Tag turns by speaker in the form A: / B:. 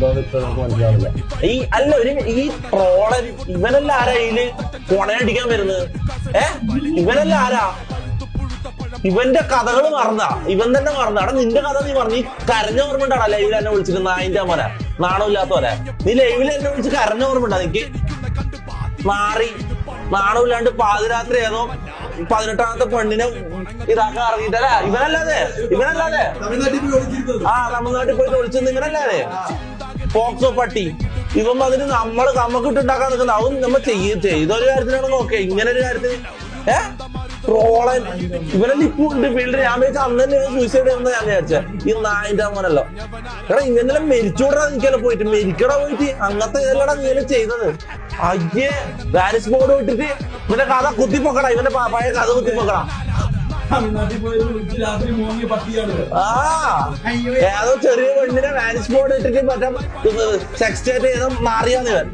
A: മനസ്സിലാവില്ല. അല്ല ഈ ട്രോളൻ ഇവനല്ല ആരാ ഇതില് കൊണയടിക്കാൻ വരുന്നത്? ഇവനല്ല ആരാ? ഇവന്റെ കഥകൾ മറന്നാ, ഇവൻ തന്നെ മറന്ന. അവിടെ നിന്റെ കഥ നീ പറഞ്ഞു. ഈ കരഞ്ഞ ഓർമ്മണ്ടാടാ ലൈവിൽ എന്നെ വിളിച്ചിട്ട് നായിന്റെ മോനെ, നാണമില്ലാത്ത പോലെ. നീ ലൈവിൽ എന്നെ വിളിച്ച് കരഞ്ഞ ഓർമ്മണ്ടാ എനിക്ക്? നാണമില്ലാണ്ട് പാതിരാത്രി ഏതോ 18ാമത്തെ പെണ്ണിനെ ഇതാക്കാൻ ഇറങ്ങിയിട്ടല്ലേ? ഇവനല്ലാതെ തമിഴ്നാട്ടിൽ പോയിട്ട് ഒളിച്ചെന്ന് ഇവനല്ലാതെ പോക്സോ പട്ടി. ഇവൻ അതിന് നമ്മക്ക് ഇട്ടുണ്ടാക്കാൻ നിൽക്കുന്ന അവൻ നമ്മ ചെയ്തൊരു കാര്യത്തിനാണെങ്കിൽ ഓക്കെ. ഇങ്ങനെ ഒരു കാര്യത്തിന് ട്രോളൻ ഇവനെല്ലാം ഇപ്പൊ ഉണ്ട് ഫീൽഡ്. ഞാൻ വിചാരിച്ച അന്ന് തന്നെ സൂയിസൈഡ് ചെയ്യുന്ന ഞാൻ വിചാരിച്ച ഈ നായിന്റെ മോനല്ലോ. എടാ ഇങ്ങനെല്ലാം മരിച്ചോടാ നിൽക്കല്ലോ, പോയിട്ട് മരിക്കടാ പോയിട്ട്. അങ്ങനത്തെ ഇതല്ലടാ നീ ചെയ്തത്. അയ്യേ വാരിസ് ബോർഡ് വിട്ടിട്ട് ഇവന്റെ കഥ കുത്തിപ്പൊക്കടാ, ഇവന്റെ പഴയ കഥ കുത്തിപ്പൊക്കടാ. ഏതോ ചെറിയ പെണ്ണിനെ വാരിസ് ബോർഡ് ഇട്ടിട്ട് മറ്റേ സെക്സ്റ്റേറ്റ് ചെയ്ത് മാറിയാന്ന് ഇവൻ.